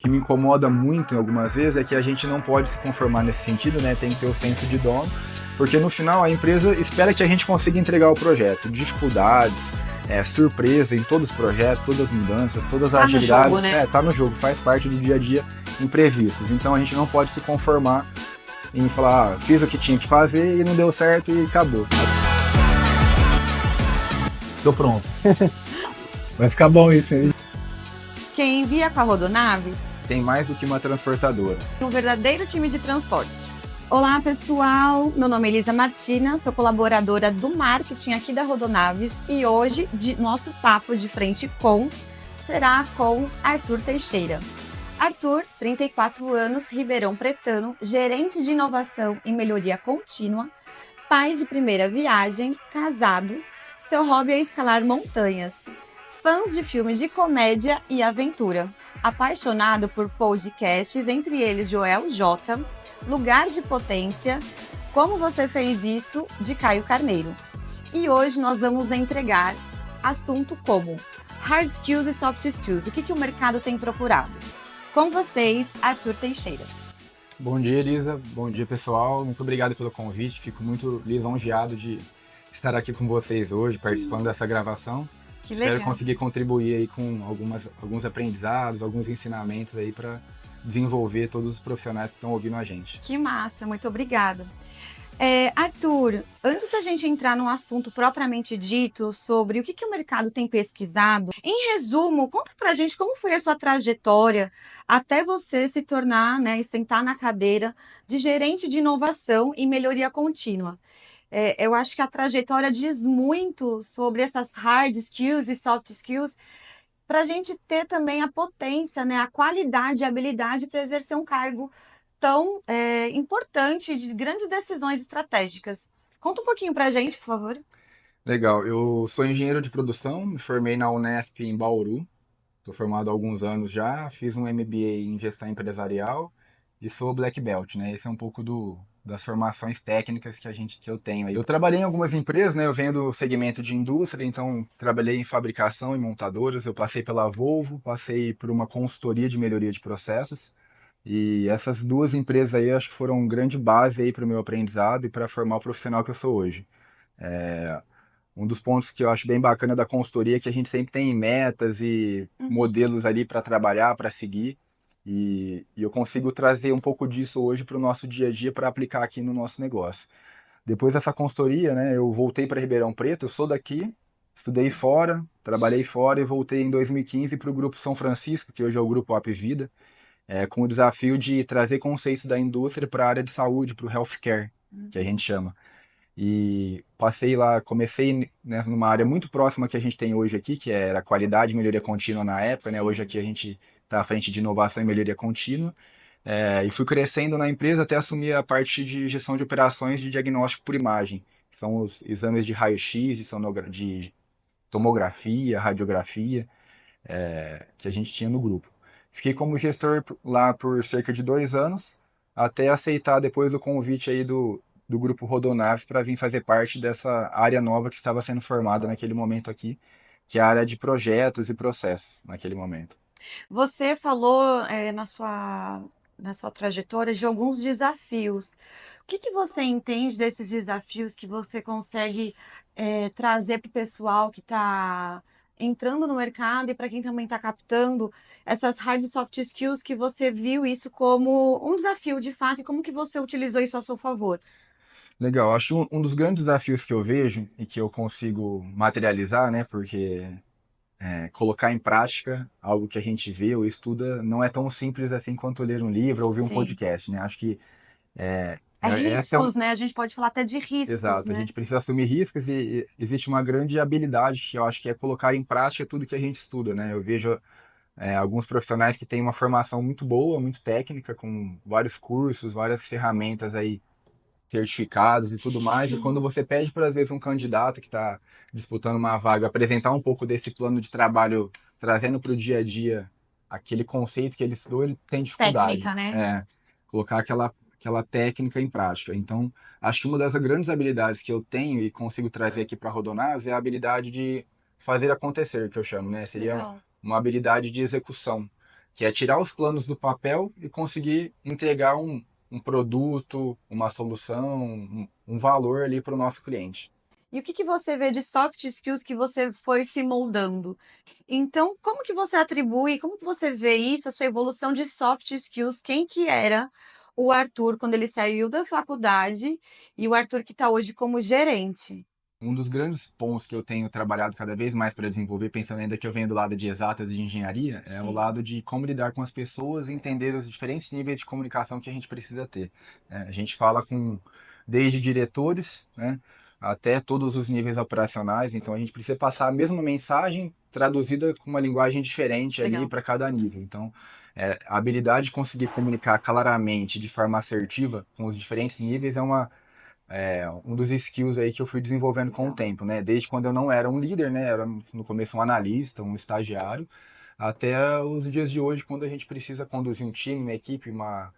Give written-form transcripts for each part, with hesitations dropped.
que me incomoda muito em algumas vezes é que a gente não pode se conformar nesse sentido, né? Tem que ter o senso de dono, porque no final a empresa espera que a gente consiga entregar o projeto. Dificuldades, surpresa em todos os projetos, todas as mudanças, todas as agilidades. Jogo, né? Tá no jogo, faz parte do dia a dia, imprevistos. Então a gente não pode se conformar em falar, fiz o que tinha que fazer e não deu certo e acabou. Tô pronto. Vai ficar bom isso aí. Quem envia com a Rodonaves Tem mais do que uma transportadora. um verdadeiro time de transporte. Olá, pessoal! Meu nome é Elisa Martina, sou colaboradora do marketing aqui da Rodonaves e hoje nosso papo de frente será com Arthur Teixeira. Arthur, 34 anos, ribeirão pretano, gerente de inovação e melhoria contínua, pai de primeira viagem, casado, seu hobby é escalar montanhas. Fãs de filmes de comédia e aventura. Apaixonado por podcasts, entre eles Joel J, Lugar de Potência, Como Você Fez Isso, de Caio Carneiro. E hoje nós vamos entregar assunto como Hard Skills e Soft Skills, o que o mercado tem procurado. Com vocês, Arthur Teixeira. Bom dia, Elisa. Bom dia, pessoal. Muito obrigado pelo convite. Fico muito lisonjeado de estar aqui com vocês hoje, participando dessa gravação. Que legal. Espero conseguir contribuir aí com alguns aprendizados, alguns ensinamentos aí para desenvolver todos os profissionais que estão ouvindo a gente. Que massa, muito obrigada. Arthur, antes da gente entrar no assunto propriamente dito sobre o que o mercado tem pesquisado, em resumo, conta pra gente como foi a sua trajetória até você se tornar, e sentar na cadeira de gerente de inovação e melhoria contínua. Eu acho que a trajetória diz muito sobre essas hard skills e soft skills para a gente ter também a potência, a qualidade e a habilidade para exercer um cargo tão importante de grandes decisões estratégicas. Conta um pouquinho para a gente, por favor. Legal. Eu sou engenheiro de produção, me formei na Unesp em Bauru. Estou formado há alguns anos já, fiz um MBA em gestão empresarial e sou Black Belt, né? Esse é um pouco das formações técnicas que eu tenho aí. Eu trabalhei em algumas empresas, né? Eu venho do segmento de indústria, então trabalhei em fabricação e montadoras. Eu passei pela Volvo, passei por uma consultoria de melhoria de processos. E essas duas empresas aí acho que foram uma grande base aí para o meu aprendizado e para formar o profissional que eu sou hoje. Um dos pontos que eu acho bem bacana da consultoria é que a gente sempre tem metas e modelos ali para trabalhar, para seguir. E eu consigo trazer um pouco disso hoje para o nosso dia a dia para aplicar aqui no nosso negócio. Depois dessa consultoria, né, eu voltei para Ribeirão Preto, eu sou daqui, estudei fora, trabalhei fora e voltei em 2015 para o Grupo São Francisco, que hoje é o Grupo Up Vida, com o desafio de trazer conceitos da indústria para a área de saúde, para o healthcare, que a gente chama. E passei lá, comecei, né, numa área muito próxima que a gente tem hoje aqui, que era qualidade e melhoria contínua na época, né? Hoje aqui a gente está à frente de inovação e melhoria contínua. E fui crescendo na empresa até assumir a parte de gestão de operações de diagnóstico por imagem, que são os exames de raio-x, de tomografia, radiografia, que a gente tinha no grupo. Fiquei como gestor lá por cerca de 2 anos, até aceitar depois o convite aí do Grupo Rodonaves para vir fazer parte dessa área nova que estava sendo formada naquele momento aqui, que é a área de projetos e processos naquele momento. Você falou na sua trajetória de alguns desafios. O que você entende desses desafios que você consegue trazer para o pessoal que está entrando no mercado e para quem também está captando essas hard e soft skills que você viu isso como um desafio de fato e como que você utilizou isso a seu favor? Legal, acho que um dos grandes desafios que eu vejo e que eu consigo materializar, né, porque colocar em prática algo que a gente vê ou estuda não é tão simples assim quanto ler um livro ou ouvir um Sim. podcast, né? Acho que essa Riscos, né? A gente pode falar até de riscos, exato, a né? gente precisa assumir riscos e existe uma grande habilidade que eu acho que é colocar em prática tudo que a gente estuda, né? Eu vejo alguns profissionais que têm uma formação muito boa, muito técnica, com vários cursos, várias ferramentas aí certificados e tudo mais, e quando você pede para, às vezes, um candidato que está disputando uma vaga apresentar um pouco desse plano de trabalho, trazendo para o dia a dia aquele conceito que ele estudou, ele tem dificuldade. Técnica, né? Colocar aquela técnica em prática. Então, acho que uma das grandes habilidades que eu tenho e consigo trazer aqui para a Rodonás é a habilidade de fazer acontecer, que eu chamo, né? Seria Legal. uma habilidade de execução. que é tirar os planos do papel e conseguir entregar um produto, uma solução, um valor ali para o nosso cliente. E o que que você vê de soft skills que você foi se moldando? Então, como que você atribui, como que você vê isso, a sua evolução de soft skills? Quem que era o Arthur quando ele saiu da faculdade e o Arthur que está hoje como gerente? Um dos grandes pontos que eu tenho trabalhado cada vez mais para desenvolver, pensando ainda que eu venho do lado de exatas e de engenharia, é o Sim, lado de como lidar com as pessoas e entender os diferentes níveis de comunicação que a gente precisa ter. A gente fala com desde diretores, né, até todos os níveis operacionais, então a gente precisa passar a mesma mensagem traduzida com uma linguagem diferente ali legal. para cada nível. Então, a habilidade de conseguir comunicar claramente, de forma assertiva, com os diferentes níveis um dos skills aí que eu fui desenvolvendo com o Legal. tempo, né? Desde quando eu não era um líder, né? Era no começo um analista, um estagiário, até os dias de hoje, quando a gente precisa conduzir um time, uma equipe, uma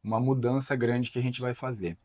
mudança grande que a gente vai fazer.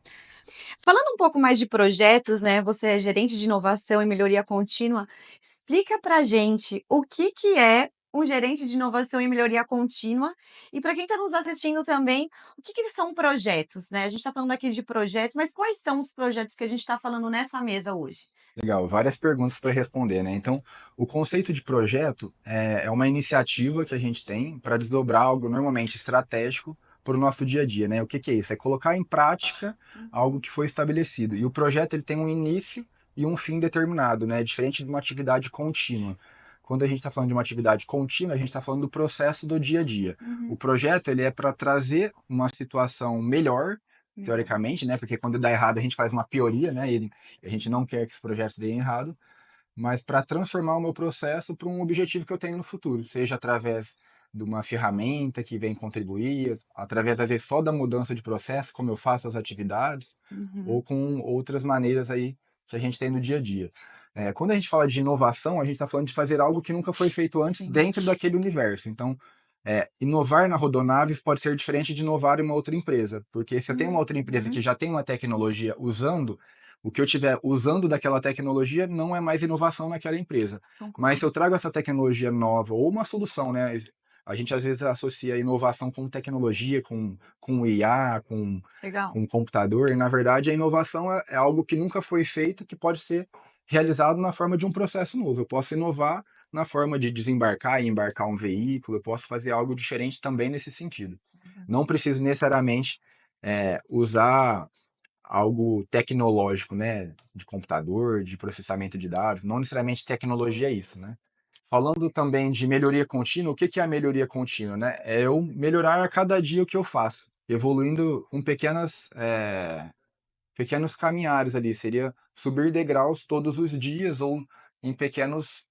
Falando um pouco mais de projetos, né, você é gerente de inovação e melhoria contínua, explica pra gente o que que é um gerente de inovação e melhoria contínua, e para quem está nos assistindo também, o que que são projetos, né? A gente está falando aqui de projetos, mas quais são os projetos que a gente está falando nessa mesa hoje? Legal, várias perguntas para responder, né? Então, o conceito de projeto é uma iniciativa que a gente tem para desdobrar algo normalmente estratégico para o nosso dia a dia, né? O que que é isso? É colocar em prática algo Uhum. que foi estabelecido. E o projeto ele tem um início e um fim determinado, né? Diferente de uma atividade contínua. Quando a gente está falando de uma atividade contínua, a gente está falando do processo do dia a dia. O Uhum. projeto ele é para trazer uma situação melhor, Legal. teoricamente, né? Porque quando dá errado a gente faz uma pioria, né? E a gente não quer que os projetos deem errado, mas para transformar o meu processo para um objetivo que eu tenho no futuro, seja através de uma ferramenta que vem contribuir, através às vezes só da mudança de processo, como eu faço as atividades, ou Uhum. com outras maneiras aí que a gente tem no dia a dia. Quando a gente fala de inovação, a gente está falando de fazer algo que nunca foi feito antes Sim. dentro daquele universo. Então, inovar na Rodonaves pode ser diferente de inovar em uma outra empresa, porque se eu tenho uma outra empresa que Uhum. já tem uma tecnologia usando, o que eu tiver usando daquela tecnologia não é mais inovação naquela empresa. Mas se Concordo. eu trago essa tecnologia nova ou uma solução, né? A gente às vezes associa inovação com tecnologia, com IA, Legal. com computador, e na verdade a inovação é algo que nunca foi feito, que pode ser realizado na forma de um processo novo. Eu posso inovar na forma de desembarcar e embarcar um veículo, eu posso fazer algo diferente também nesse sentido. Não preciso necessariamente usar algo tecnológico, né, de computador, de processamento de dados, não necessariamente tecnologia é isso, né. Falando também de melhoria contínua, o que que é a melhoria contínua, né? É eu melhorar a cada dia o que eu faço, evoluindo com pequenos caminhares ali, seria subir degraus todos os dias ou em pequenos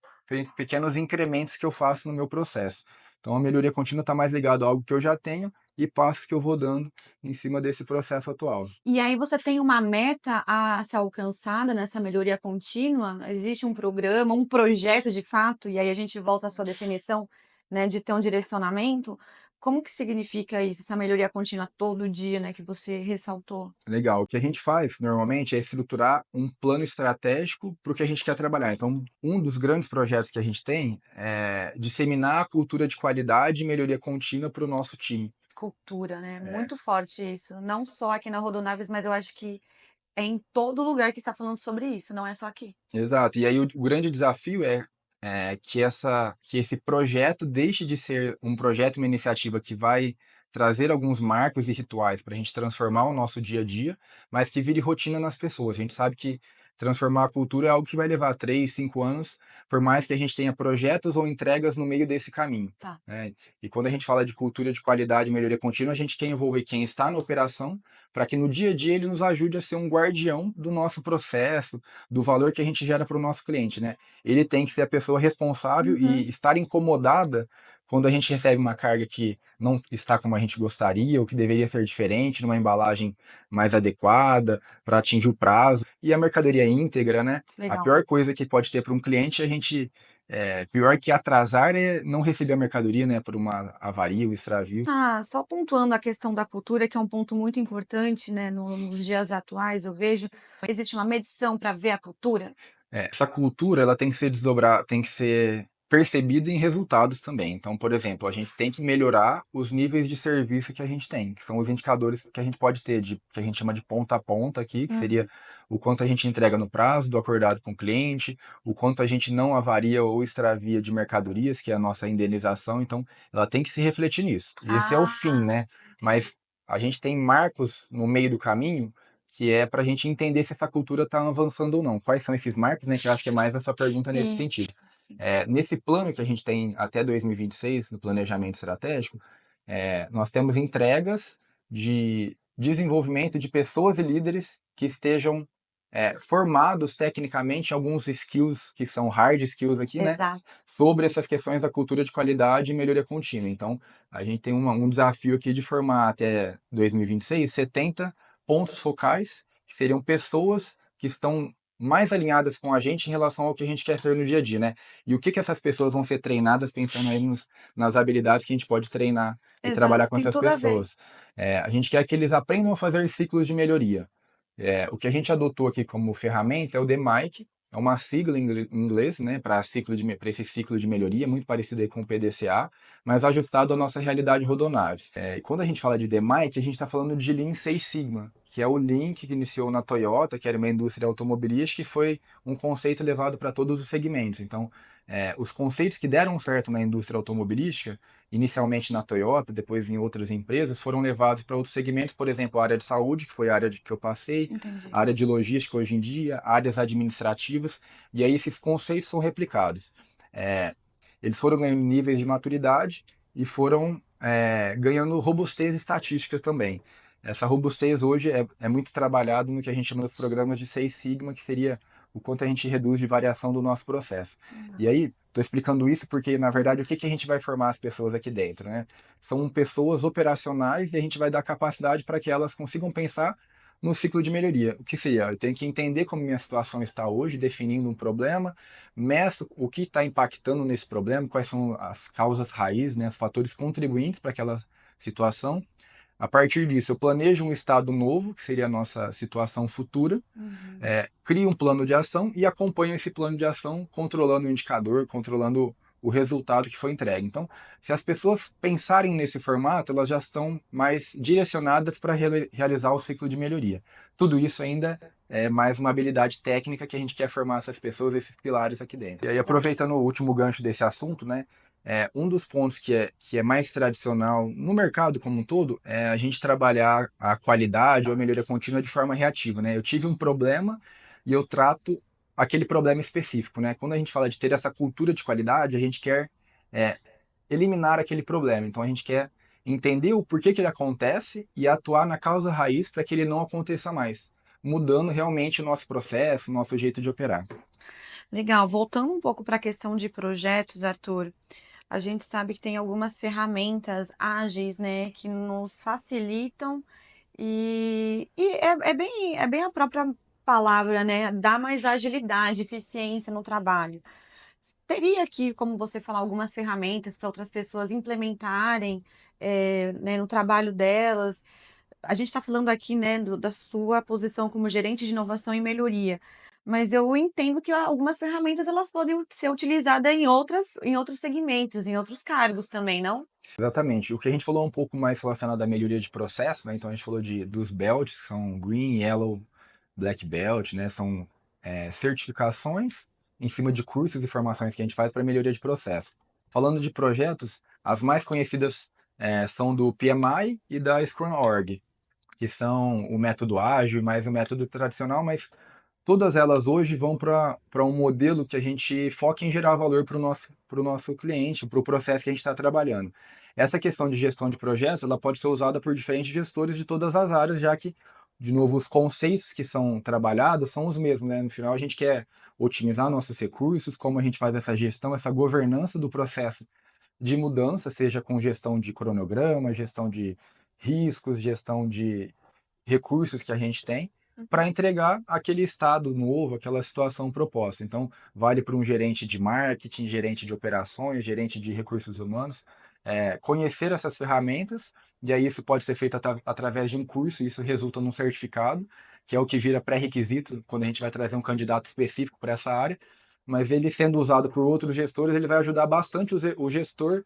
incrementos que eu faço no meu processo. Então a melhoria contínua está mais ligado a algo que eu já tenho e passos que eu vou dando em cima desse processo atual. E aí você tem uma meta a ser alcançada nessa melhoria contínua? Existe um programa, um projeto de fato? E aí a gente volta à sua definição, né, de ter um direcionamento. Como que significa isso, essa melhoria contínua todo dia, né, que você ressaltou? Legal. O que a gente faz normalmente é estruturar um plano estratégico para o que a gente quer trabalhar. Então, um dos grandes projetos que a gente tem é disseminar a cultura de qualidade e melhoria contínua para o nosso time. Cultura, né? É, Muito forte isso. Não só aqui na Rodonaves, mas eu acho que é em todo lugar que está falando sobre isso, não é só aqui. exato. E aí o grande desafio é que esse projeto deixe de ser um projeto, uma iniciativa que vai trazer alguns marcos e rituais para a gente transformar o nosso dia a dia, mas que vire rotina nas pessoas. A gente sabe que transformar a cultura é algo que vai levar 3, 5 anos, por mais que a gente tenha projetos ou entregas no meio desse caminho, Tá. né? E quando a gente fala de cultura de qualidade e melhoria contínua, a gente quer envolver quem está na operação para que no dia a dia ele nos ajude a ser um guardião do nosso processo, do valor que a gente gera para o nosso cliente, né? Ele tem que ser a pessoa responsável Uhum. e estar incomodada quando a gente recebe uma carga que não está como a gente gostaria, ou que deveria ser diferente, numa embalagem mais adequada, para atingir o prazo. E a mercadoria íntegra, né? A Legal. pior coisa que pode ter para um cliente, pior que atrasar é não receber a mercadoria, né? Por uma avaria, um extravio. Ah, só pontuando a questão da cultura, que é um ponto muito importante, né, nos dias atuais, eu vejo, existe uma medição para ver a cultura? Essa cultura ela tem que ser desdobrar, tem que ser percebido em resultados também. Então, por exemplo, a gente tem que melhorar os níveis de serviço que a gente tem, que são os indicadores que a gente pode ter, que a gente chama de ponta a ponta aqui, que seria Uhum. o quanto a gente entrega no prazo do acordado com o cliente, o quanto a gente não avaria ou extravia de mercadorias, que é a nossa indenização. Então, ela tem que se refletir nisso. E esse é o fim, Ah, né? entendi. Mas a gente tem marcos no meio do caminho que é para a gente entender se essa cultura está avançando ou não. Quais são esses marcos, né? Que eu acho que é mais essa pergunta nesse Isso, sentido. sim. Nesse plano que a gente tem até 2026, no planejamento estratégico, nós temos entregas de desenvolvimento de pessoas e líderes que estejam formados tecnicamente em alguns skills que são hard skills aqui, né? Exato. Sobre essas questões da cultura de qualidade e melhoria contínua. Então, a gente tem um desafio aqui de formar até 2026 70 pontos focais, que seriam pessoas que estão mais alinhadas com a gente em relação ao que a gente quer ter no dia a dia, né? E o que que essas pessoas vão ser treinadas pensando aí nas habilidades que a gente pode treinar e trabalhar Exato, com tem essas tudo a ver. pessoas. A gente quer que eles aprendam a fazer ciclos de melhoria. O que a gente adotou aqui como ferramenta é o DMAIC, é uma sigla em inglês, né, para esse ciclo de melhoria, muito parecido aí com o PDCA, mas ajustado à nossa realidade Rodonaves. E quando a gente fala de DMAIC, a gente está falando de Lean Six Sigma, que é o Lean que iniciou na Toyota, que era uma indústria automobilística, que foi um conceito levado para todos os segmentos. Então, os conceitos que deram certo na indústria automobilística, inicialmente na Toyota, depois em outras empresas, foram levados para outros segmentos, por exemplo, a área de saúde, que foi a área que eu passei, Entendi. a área de logística hoje em dia, áreas administrativas, e aí esses conceitos são replicados. É, Eles foram ganhando níveis de maturidade e foram ganhando robustez estatística também. Essa robustez hoje é muito trabalhado no que a gente chama dos programas de Seis Sigma, que seria o quanto a gente reduz de variação do nosso processo. E Nossa. aí, estou explicando isso porque, na verdade, o que que a gente vai formar as pessoas aqui dentro, né? São pessoas operacionais e a gente vai dar capacidade para que elas consigam pensar no ciclo de melhoria. O que seria? Eu tenho que entender como minha situação está hoje, definindo um problema, meço o que está impactando nesse problema, quais são as causas raiz, né, os fatores contribuintes para aquela situação. A partir disso, eu planejo um estado novo, que seria a nossa situação futura, Uhum. crio um plano de ação e acompanho esse plano de ação, controlando o indicador, controlando o resultado que foi entregue. Então, se as pessoas pensarem nesse formato, elas já estão mais direcionadas para realizar o ciclo de melhoria. Tudo isso ainda é mais uma habilidade técnica que a gente quer formar essas pessoas, esses pilares aqui dentro. E aí, Legal. aproveitando o último gancho desse assunto, né? Um dos pontos que é mais tradicional no mercado como um todo é a gente trabalhar a qualidade ou a melhoria contínua de forma reativa, né? Eu tive um problema e eu trato aquele problema específico, né? Quando a gente fala de ter essa cultura de qualidade, a gente quer é, eliminar aquele problema. Então a gente quer entender o porquê que ele acontece e atuar na causa raiz para que ele não aconteça mais, mudando realmente o nosso processo, o nosso jeito de operar. Legal. Voltando um pouco para a questão de projetos, Arthur, a gente sabe que tem algumas ferramentas ágeis, né, que nos facilitam é bem a própria palavra, né, dá mais agilidade, eficiência no trabalho. Teria aqui, como você falar, algumas ferramentas para outras pessoas implementarem, né, no trabalho delas. A gente está falando aqui, né, da sua posição como gerente de inovação e melhoria, mas eu entendo que algumas ferramentas elas podem ser utilizadas em outros segmentos, em outros cargos também, não? Exatamente. O que a gente falou um pouco mais relacionado à melhoria de processo, né? Então a gente falou dos belts, que são Green, Yellow, Black Belt, né? São certificações em cima de cursos e formações que a gente faz para melhoria de processo. Falando de projetos, as mais conhecidas são do PMI e da Scrum Org, que são o método ágil e mais o método tradicional, mas todas elas hoje vão para um modelo que a gente foca em gerar valor para o nosso cliente, para o processo que a gente está trabalhando. Essa questão de gestão de projetos, ela pode ser usada por diferentes gestores de todas as áreas, já que, de novo, os conceitos que são trabalhados são os mesmos, né? No final, a gente quer otimizar nossos recursos, como a gente faz essa gestão, essa governança do processo de mudança, seja com gestão de cronograma, gestão de riscos, gestão de recursos que a gente tem para entregar aquele estado novo, aquela situação proposta. Então, vale para um gerente de marketing, gerente de operações, gerente de recursos humanos, conhecer essas ferramentas, e aí isso pode ser feito através de um curso, e isso resulta num certificado, que é o que vira pré-requisito quando a gente vai trazer um candidato específico para essa área, mas ele sendo usado por outros gestores, ele vai ajudar bastante o gestor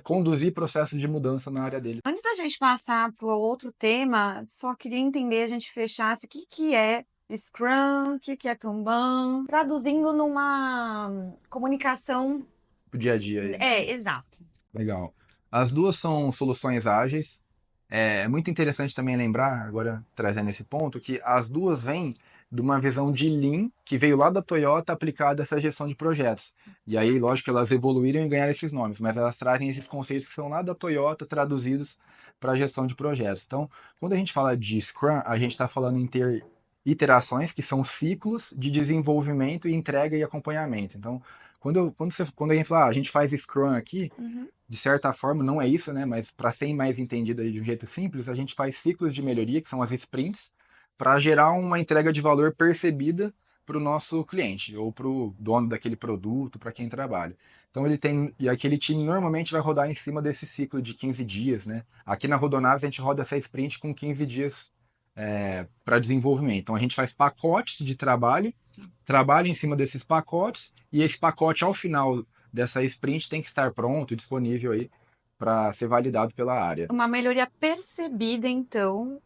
conduzir processos de mudança na área dele. Antes da gente passar para o outro tema, só queria entender, a gente fechasse, o que que é Scrum, o que que é Kanban, traduzindo numa comunicação. Pro dia a dia aí. Exato. Legal. As duas são soluções ágeis. É muito interessante também lembrar, agora trazendo esse ponto, que as duas vêm de uma visão de Lean, que veio lá da Toyota aplicada a essa gestão de projetos. E aí, lógico que elas evoluíram e ganharam esses nomes, mas elas trazem esses conceitos que são lá da Toyota traduzidos para a gestão de projetos. Então, quando a gente fala de Scrum, a gente está falando em ter iterações, que são ciclos de desenvolvimento e entrega e acompanhamento. Então, quando a gente fala, a gente faz Scrum aqui, de certa forma, não é isso, né? Mas para ser mais entendido aí de um jeito simples, a gente faz ciclos de melhoria, que são as sprints, para gerar uma entrega de valor percebida para o nosso cliente, ou para o dono daquele produto, para quem trabalha. Então ele tem, e aquele time normalmente vai rodar em cima desse ciclo de 15 dias, né? Aqui na Rodonaves a gente roda essa sprint com 15 dias para desenvolvimento. Então a gente faz pacotes de trabalho, trabalha em cima desses pacotes, e esse pacote ao final dessa sprint tem que estar pronto, disponível aí para ser validado pela área. Uma melhoria percebida, então,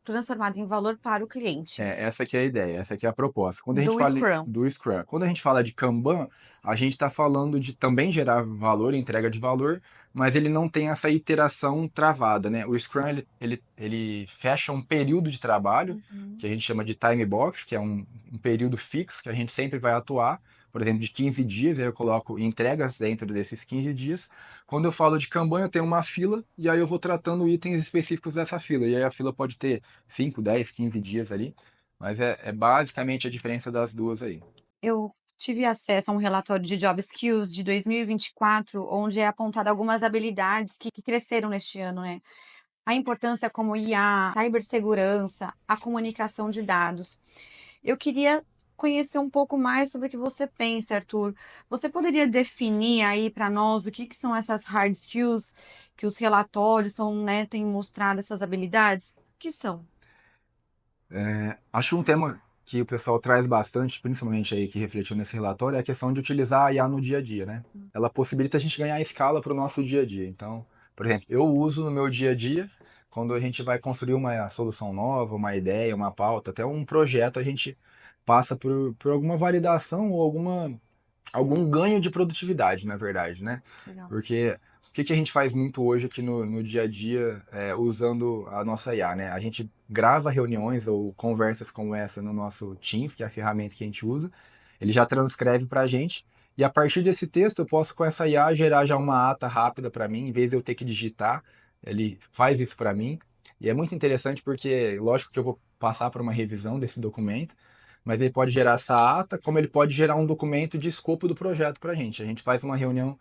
transformada em valor para o cliente. Essa aqui é a ideia, essa aqui é a proposta. Quando a gente Do fala Scrum. do Scrum, quando a gente fala de Kanban, a gente está falando de também gerar valor, entrega de valor, mas ele não tem essa iteração travada, né? O Scrum ele fecha um período de trabalho que a gente chama de time box, que é um período fixo que a gente sempre vai atuar, por exemplo, de 15 dias, aí eu coloco entregas dentro desses 15 dias. Quando eu falo de Kanban, eu tenho uma fila e aí eu vou tratando itens específicos dessa fila. E aí a fila pode ter 5, 10, 15 dias ali, mas é basicamente a diferença das duas aí. Eu tive acesso a um relatório de Job Skills de 2024, onde é apontado algumas habilidades que cresceram neste ano, né? A importância como IA, cibersegurança, a comunicação de dados. Eu queria conhecer um pouco mais sobre o que você pensa, Arthur. Você poderia definir aí para nós o que são essas hard skills que os relatórios estão, né, têm mostrado essas habilidades? O que são? Acho um tema que o pessoal traz bastante, principalmente aí que refletiu nesse relatório, é a questão de utilizar a IA no dia a dia, né? Ela possibilita a gente ganhar escala para o nosso dia a dia. Então, por exemplo, eu uso no meu dia a dia, quando a gente vai construir uma solução nova, uma ideia, uma pauta, até um projeto, a gente passa por alguma validação ou algum ganho de produtividade, na verdade, né? Legal. Porque o que a gente faz muito hoje aqui no dia a dia usando a nossa IA, né? A gente grava reuniões ou conversas como essa no nosso Teams, que é a ferramenta que a gente usa. Ele já transcreve para a gente. E a partir desse texto, eu posso com essa IA gerar já uma ata rápida para mim, em vez de eu ter que digitar, ele faz isso para mim. E é muito interessante porque, lógico que eu vou passar por uma revisão desse documento, mas ele pode gerar essa ata, como ele pode gerar um documento de escopo do projeto para a gente. A gente faz uma reunião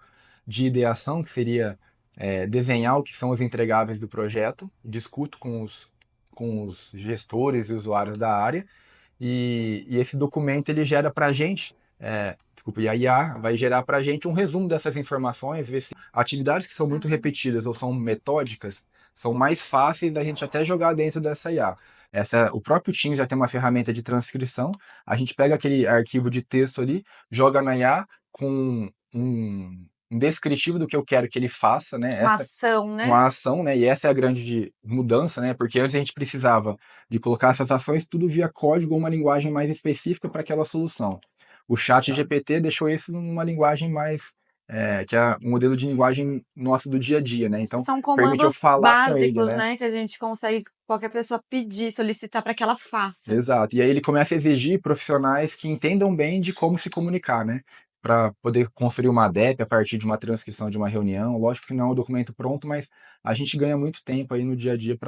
de ideação, que seria desenhar o que são os entregáveis do projeto, discuto com os gestores e usuários da área, e esse documento ele gera para a gente, desculpa, e a IA vai gerar para a gente um resumo dessas informações, ver se atividades que são muito repetidas ou são metódicas são mais fáceis da gente até jogar dentro dessa IA. O próprio Teams já tem uma ferramenta de transcrição, a gente pega aquele arquivo de texto ali, joga na IA com um descritivo do que eu quero que ele faça, né? Uma ação, né? Uma ação, né? E essa é a grande mudança, né? Porque antes a gente precisava de colocar essas ações tudo via código ou uma linguagem mais específica para aquela solução. O chat GPT deixou isso numa linguagem mais que é um modelo de linguagem nosso do dia a dia, né? Então, são permite eu comandos falar com ele, básicos, né? né? Que a gente consegue, qualquer pessoa pedir, solicitar para que ela faça. Exato. E aí ele começa a exigir profissionais que entendam bem de como se comunicar, né? Para poder construir uma ADEP a partir de uma transcrição de uma reunião. Lógico que não é um documento pronto, mas a gente ganha muito tempo aí no dia a dia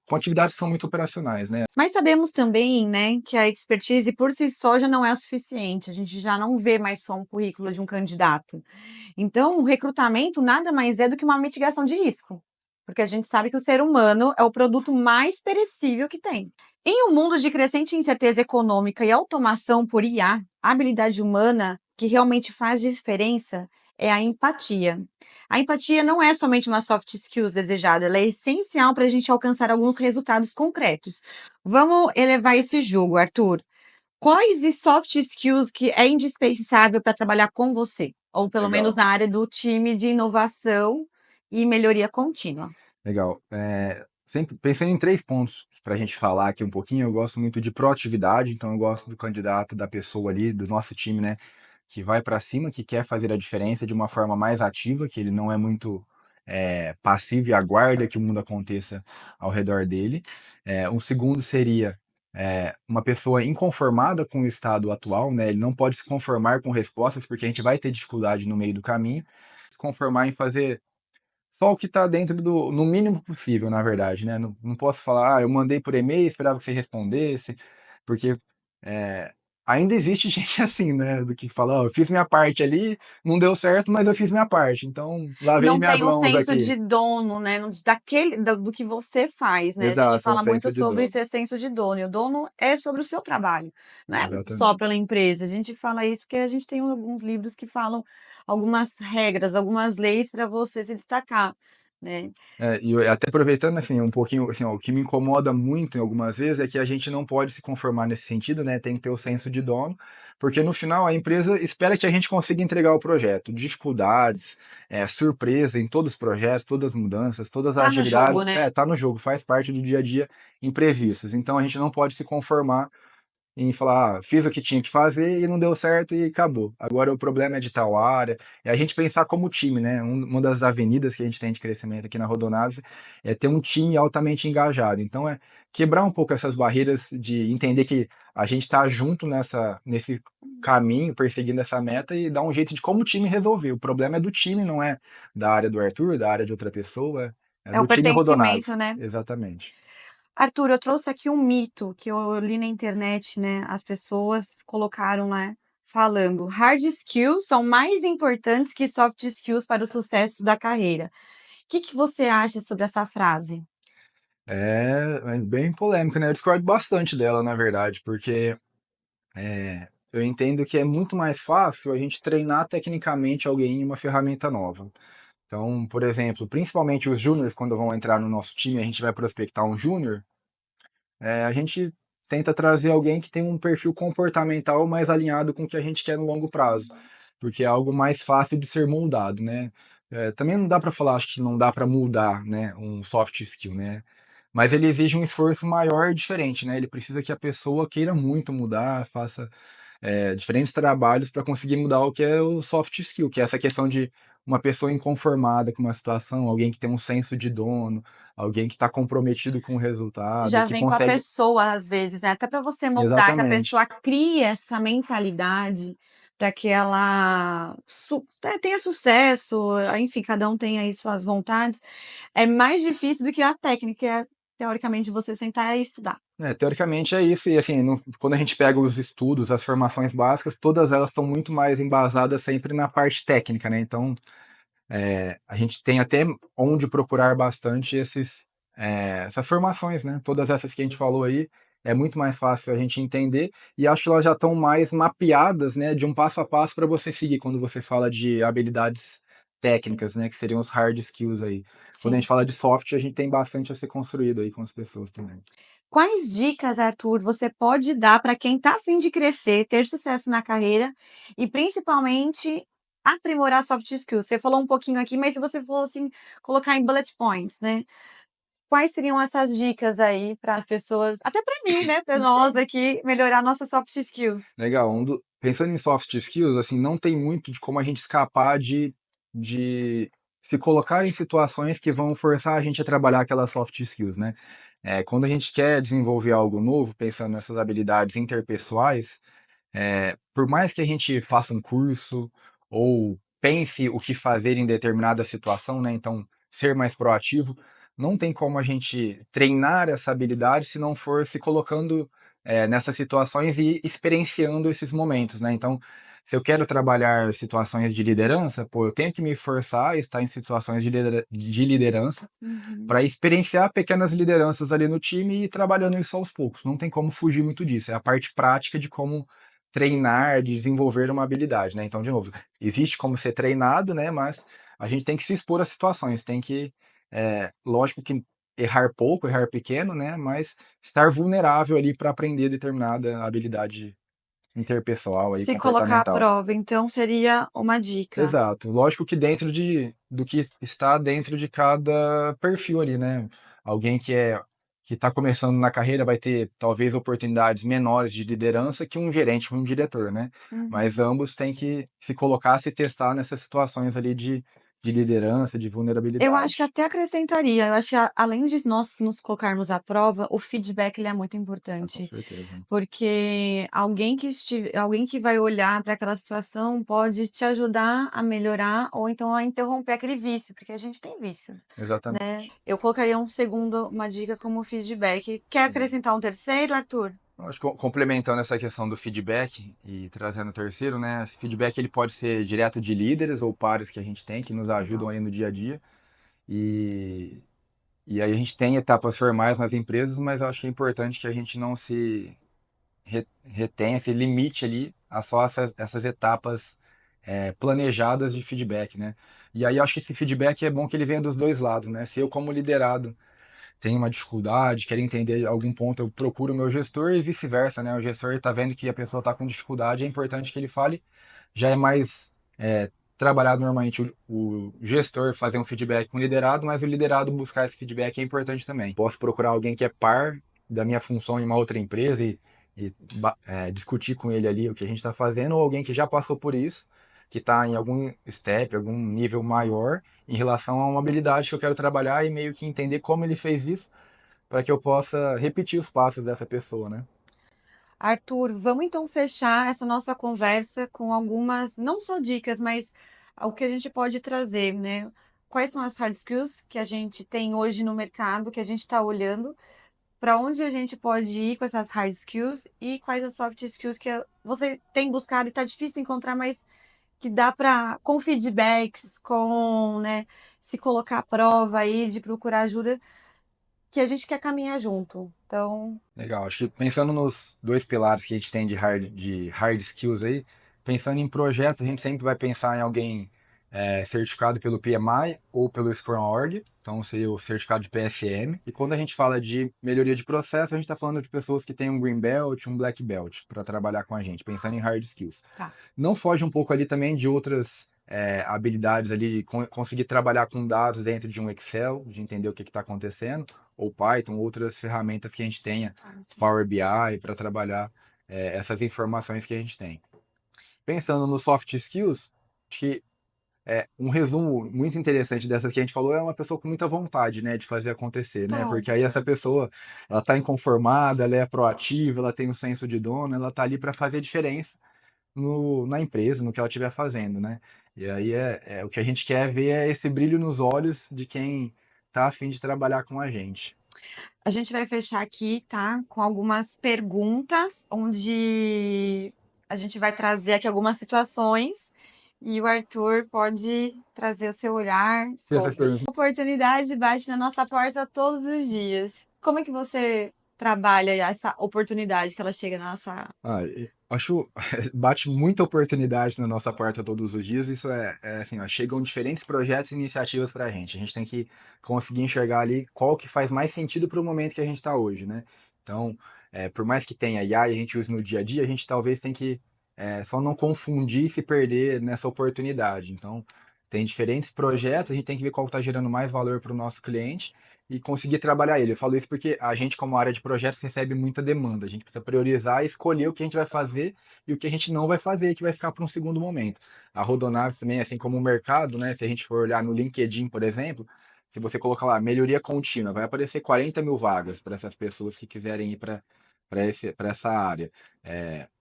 com atividades que são muito operacionais, né? Mas sabemos também, né, que a expertise por si só já não é o suficiente. A gente já não vê mais só um currículo de um candidato. Então, o recrutamento nada mais é do que uma mitigação de risco. Porque a gente sabe que o ser humano é o produto mais perecível que tem. Em um mundo de crescente incerteza econômica e automação por IA, a habilidade humana que realmente faz diferença é a empatia. A empatia não é somente uma soft skills desejada, ela é essencial para a gente alcançar alguns resultados concretos. Vamos elevar esse jogo, Arthur. Quais e soft skills que é indispensável para trabalhar com você? Ou pelo menos Legal, na área do time de inovação e melhoria contínua? legal. Sempre pensando em 3 pontos para a gente falar aqui um pouquinho, eu gosto muito de proatividade, então eu gosto do candidato, da pessoa ali, do nosso time, né, que vai para cima, que quer fazer a diferença de uma forma mais ativa, que ele não é muito passivo e aguarda que o mundo aconteça ao redor dele. Um segundo seria uma pessoa inconformada com o estado atual, né? Ele não pode se conformar com respostas, porque a gente vai ter dificuldade no meio do caminho. Se conformar em fazer só o que está dentro do, no mínimo possível, na verdade, né? Não posso falar, eu mandei por e-mail, esperava que você respondesse, porque é, ainda existe gente assim, né? Do que fala, ó, eu fiz minha parte ali, não deu certo, mas eu fiz minha parte, então lavei Não minhas tem um mãos senso aqui. de dono, né, daquele do que você faz, né, a gente Exato, um fala muito senso de sobre dono. ter senso de dono, e o dono é sobre o seu trabalho, não é só Exatamente. pela empresa, a gente fala isso porque a gente tem alguns livros que falam algumas regras, algumas leis para você se destacar, né. Até aproveitando assim um pouquinho, assim, ó, o que me incomoda muito em algumas vezes é que a gente não pode se conformar nesse sentido, né? Tem que ter o senso de dono, porque no final a empresa espera que a gente consiga entregar o projeto. Dificuldades, surpresa em todos os projetos, todas as mudanças, todas as Tá no jogo, atividades, né. tá no jogo, faz parte do dia a dia imprevistos. Então a gente não pode se conformar em falar, fiz o que tinha que fazer e não deu certo e acabou. Agora o problema é de tal área. É a gente pensar como time, né? Uma das avenidas que a gente tem de crescimento aqui na Rodonaves é ter um time altamente engajado. Então é quebrar um pouco essas barreiras de entender que a gente está junto nesse caminho, perseguindo essa meta e dar um jeito de como o time resolver. O problema é do time, não é da área do Arthur, da área de outra pessoa, é É o do time pertencimento, Rodonaves. né. Exatamente. Arthur, eu trouxe aqui um mito que eu li na internet, né, as pessoas colocaram, né, falando: "Hard skills são mais importantes que soft skills para o sucesso da carreira". Que você acha sobre essa frase? É bem polêmico, né? Eu discordo bastante dela, na verdade, porque eu entendo que é muito mais fácil a gente treinar tecnicamente alguém em uma ferramenta nova. Então, por exemplo, principalmente os júniores, quando vão entrar no nosso time, a gente vai prospectar um júnior, a gente tenta trazer alguém que tem um perfil comportamental mais alinhado com o que a gente quer no longo prazo, porque é algo mais fácil de ser moldado, né? Também não dá para falar, acho que não dá para mudar, né, um soft skill, né? Mas ele exige um esforço maior e diferente, né? Ele precisa que a pessoa queira muito mudar, faça diferentes trabalhos para conseguir mudar o que é o soft skill, que é essa questão de uma pessoa inconformada com uma situação, alguém que tem um senso de dono, alguém que está comprometido com o resultado, Já que vem com a consegue. pessoa, às vezes, né, até para você moldar que a Exatamente. pessoa crie essa mentalidade para que ela tenha sucesso, enfim, cada um tem aí suas vontades, é mais difícil do que a técnica, teoricamente, você sentar e estudar. Teoricamente é isso, e assim, quando a gente pega os estudos, as formações básicas, todas elas estão muito mais embasadas sempre na parte técnica, né? Então, a gente tem até onde procurar bastante essas formações, né? Todas essas que a gente falou aí, é muito mais fácil a gente entender e acho que elas já estão mais mapeadas, né, de um passo a passo para você seguir quando você fala de habilidades técnicas, né, que seriam os hard skills aí. Quando a gente Sim. fala de soft, a gente tem bastante a ser construído aí com as pessoas também. Quais dicas, Arthur, você pode dar para quem está a fim de crescer, ter sucesso na carreira e principalmente aprimorar soft skills? Você falou um pouquinho aqui, mas se você fosse colocar em bullet points, né? Quais seriam essas dicas aí para as pessoas, até para mim, né, para nós aqui, melhorar nossas soft skills? Legal. Pensando em soft skills, assim, não tem muito de como a gente escapar de se colocar em situações que vão forçar a gente a trabalhar aquelas soft skills, né? Quando a gente quer desenvolver algo novo, pensando nessas habilidades interpessoais, por mais que a gente faça um curso ou pense o que fazer em determinada situação, né? Então, ser mais proativo, não tem como a gente treinar essa habilidade se não for se colocando nessas situações e experienciando esses momentos, né? Então, se eu quero trabalhar situações de liderança, pô, eu tenho que me forçar a estar em situações de liderança Uhum. para experienciar pequenas lideranças ali no time e ir trabalhando isso aos poucos. Não tem como fugir muito disso. É a parte prática de como treinar, desenvolver uma habilidade, né? Então, de novo, existe como ser treinado, né? Mas a gente tem que se expor a situações, tem que, lógico que errar pouco, errar pequeno, né? Mas estar vulnerável ali para aprender determinada habilidade interpessoal aí, Se colocar à comportamental. prova, então seria uma dica. Exato. Lógico que dentro do que está dentro de cada perfil ali, né? Alguém que está começando na carreira vai ter talvez oportunidades menores de liderança que um gerente ou um diretor, né? Uhum. Mas ambos têm que se colocar, se testar nessas situações ali de liderança, de Eu acho que vulnerabilidade. até acrescentaria, eu acho que além de nós nos colocarmos à prova, o feedback ele é muito Ah, com importante, certeza. porque alguém que vai olhar para aquela situação pode te ajudar a melhorar ou então a interromper aquele vício, porque a gente tem vícios, né. Exatamente. Eu colocaria uma dica como feedback. Quer Sim. acrescentar um terceiro, Arthur? Eu acho que complementando essa questão do feedback e trazendo o terceiro, né? Esse feedback ele pode ser direto de líderes ou pares que a gente tem que nos ajudam Legal. ali no dia a dia. E, e aí a gente tem etapas formais nas empresas, mas eu acho que é importante que a gente não se retenha, se limite ali a só essas etapas planejadas de feedback, né? E aí eu acho que esse feedback é bom que ele venha dos dois lados, né? Se eu como liderado tenho uma dificuldade, quero entender algum ponto, eu procuro o meu gestor e vice-versa, né? O gestor está vendo que a pessoa está com dificuldade, é importante que ele fale. Já é mais trabalhado normalmente o gestor fazer um feedback com o liderado, mas o liderado buscar esse feedback é importante também. Posso procurar alguém que é par da minha função em uma outra empresa e discutir com ele ali o que a gente está fazendo, ou alguém que já passou por isso, que está em algum step, algum nível maior em relação a uma habilidade que eu quero trabalhar e meio que entender como ele fez isso para que eu possa repetir os passos dessa pessoa, né? Arthur, vamos então fechar essa nossa conversa com algumas, não só dicas, mas o que a gente pode trazer, né? Quais são as hard skills que a gente tem hoje no mercado, que a gente está olhando, para onde a gente pode ir com essas hard skills e quais as soft skills que você tem buscado e está difícil encontrar, mas que dá para, com feedbacks, com, né, se colocar à prova aí, de procurar ajuda, que a gente quer caminhar junto. Então, Legal. Acho que pensando nos dois pilares que a gente tem de hard skills aí, pensando em projetos, a gente sempre vai pensar em alguém certificado pelo PMI ou pelo Scrum Org, então seria o certificado de PSM. E quando a gente fala de melhoria de processo, a gente está falando de pessoas que têm um Green Belt, um Black Belt, para trabalhar com a gente, pensando em hard skills. tá. Não foge um pouco ali também de outras habilidades ali, de conseguir trabalhar com dados dentro de um Excel, de entender o que está acontecendo, ou Python, outras ferramentas que a gente tenha, Power BI, para trabalhar essas informações que a gente tem. Pensando nos soft skills, acho que um resumo muito interessante dessas que a gente falou é uma pessoa com muita vontade, né, de fazer acontecer, né? Porque aí essa Pronto. pessoa, ela tá inconformada, ela é proativa, ela tem um senso de dono, ela tá ali para fazer diferença na empresa, no que ela estiver fazendo, né? E aí o que a gente quer ver é esse brilho nos olhos de quem tá a fim de trabalhar com a gente. A gente vai fechar aqui, tá? Com algumas perguntas, onde a gente vai trazer aqui algumas situações e o Arthur pode trazer o seu olhar Essas sobre. perguntas. A oportunidade bate na nossa porta todos os dias. Como é que você trabalha essa oportunidade que ela chega na nossa. Acho bate muita oportunidade na nossa porta todos os dias. Isso é assim, ó, chegam diferentes projetos e iniciativas para a gente. A gente tem que conseguir enxergar ali qual que faz mais sentido para o momento que a gente está hoje, né? Então, por mais que tenha IA e a gente use no dia a dia, a gente talvez tem que só não confundir e se perder nessa oportunidade. Então, tem diferentes projetos, a gente tem que ver qual está gerando mais valor para o nosso cliente e conseguir trabalhar ele. Eu falo isso porque a gente, como área de projetos, recebe muita demanda. A gente precisa priorizar e escolher o que a gente vai fazer e o que a gente não vai fazer, que vai ficar para um segundo momento. A Rodonaves também, assim como o mercado, né? Se a gente for olhar no LinkedIn, por exemplo, se você colocar lá melhoria contínua, vai aparecer 40 mil vagas para essas pessoas que quiserem ir para essa área.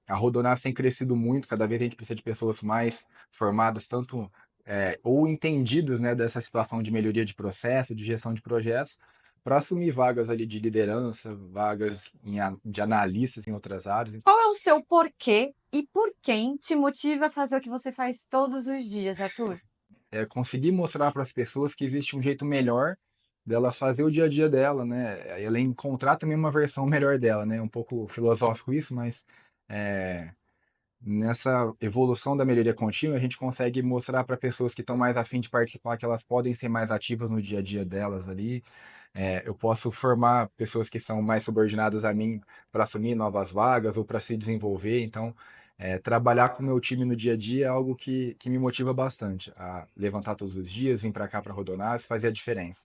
A Rodonaves tem crescido muito, cada vez a gente precisa de pessoas mais formadas, tanto ou entendidas, né, dessa situação de melhoria de processo, de gestão de projetos, para assumir vagas ali de liderança, vagas de analistas em outras áreas. Qual é o seu porquê e por quem te motiva a fazer o que você faz todos os dias, Arthur? Conseguir mostrar para as pessoas que existe um jeito melhor dela fazer o dia a dia dela, né? Ela encontrar também uma versão melhor dela, né? Um pouco filosófico isso, mas é, nessa evolução da melhoria contínua, a gente consegue mostrar para pessoas que estão mais afim de participar que elas podem ser mais ativas no dia a dia delas ali. Eu posso formar pessoas que são mais subordinadas a mim para assumir novas vagas ou para se desenvolver. Então, trabalhar com o meu time no dia a dia é algo que me motiva bastante a levantar todos os dias, vir para cá para Rodonás, fazer a diferença.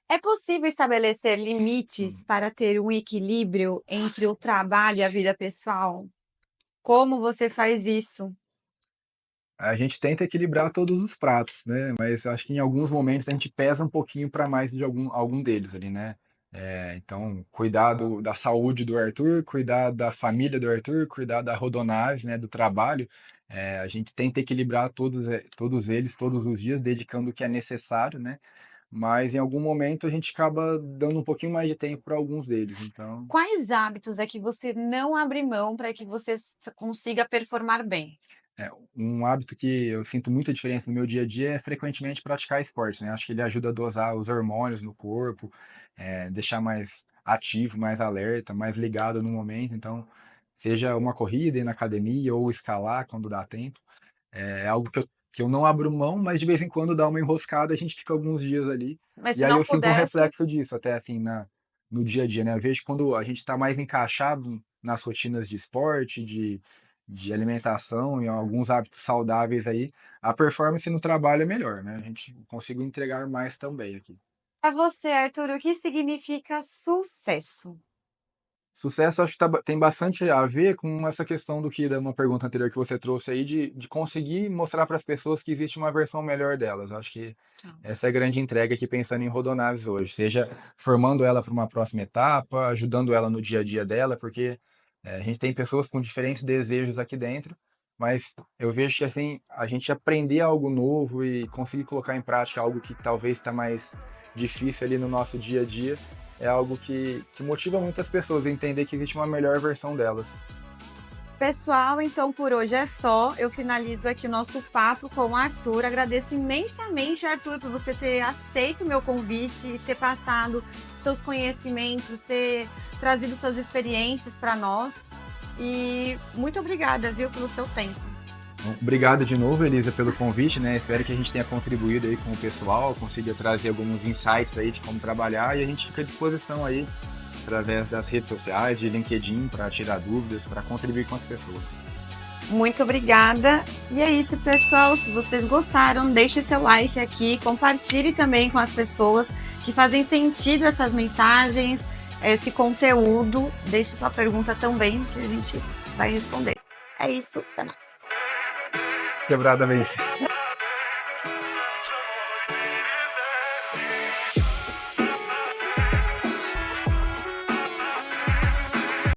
É possível estabelecer limites para ter um equilíbrio entre o trabalho e a vida pessoal? Como você faz isso? A gente tenta equilibrar todos os pratos, né, mas acho que em alguns momentos a gente pesa um pouquinho para mais de algum deles ali, né. Então cuidar da saúde do Arthur, cuidar da família do Arthur, cuidar da Rodonase, né, do trabalho, a gente tenta equilibrar todos eles, todos os dias, dedicando o que é necessário, né, mas em algum momento a gente acaba dando um pouquinho mais de tempo para alguns deles, então Quais hábitos é que você não abre mão para que você consiga performar bem? Um hábito que eu sinto muita diferença no meu dia a dia é frequentemente praticar esportes, né? Acho que ele ajuda a dosar os hormônios no corpo, deixar mais ativo, mais alerta, mais ligado no momento. Então, seja uma corrida, ir na academia ou escalar quando dá tempo, é algo que eu não abro mão, mas de vez em quando dá uma enroscada, a gente fica alguns dias ali. Mas E se aí não eu sinto um pudesse, reflexo disso, até assim, no dia a dia, né? Eu vejo que quando a gente está mais encaixado nas rotinas de esporte, de alimentação e alguns hábitos saudáveis aí, a performance no trabalho é melhor, né? A gente consigo entregar mais também aqui. para você, Arthur, o que significa sucesso? Sucesso acho que tem bastante a ver com essa questão do que da uma pergunta anterior que você trouxe aí de conseguir mostrar para as pessoas que existe uma versão melhor delas. Acho que essa é a grande entrega aqui pensando em Rodonaves hoje, seja formando ela para uma próxima etapa, ajudando ela no dia a dia dela, porque a gente tem pessoas com diferentes desejos aqui dentro, mas eu vejo que assim, a gente aprender algo novo e conseguir colocar em prática algo que talvez está mais difícil ali no nosso dia a dia, é algo que motiva muitas pessoas a entender que existe uma melhor versão delas. Pessoal, então por hoje é só. Eu finalizo aqui o nosso papo com o Arthur. Agradeço imensamente, Arthur, por você ter aceito o meu convite e ter passado seus conhecimentos, ter trazido suas experiências para nós. E muito obrigada, viu, pelo seu tempo. Então, obrigado de novo, Elisa, pelo convite, né? Espero que a gente tenha contribuído aí com o pessoal, consiga trazer alguns insights aí de como trabalhar e a gente fica à disposição aí através das redes sociais, de LinkedIn, para tirar dúvidas, para contribuir com as pessoas. Muito obrigada. E é isso, pessoal. Se vocês gostaram, deixe seu like aqui, compartilhe também com as pessoas que fazem sentido essas mensagens, esse conteúdo. Deixe sua pergunta também, que a gente vai responder. É isso, até mais. Quebrada vez.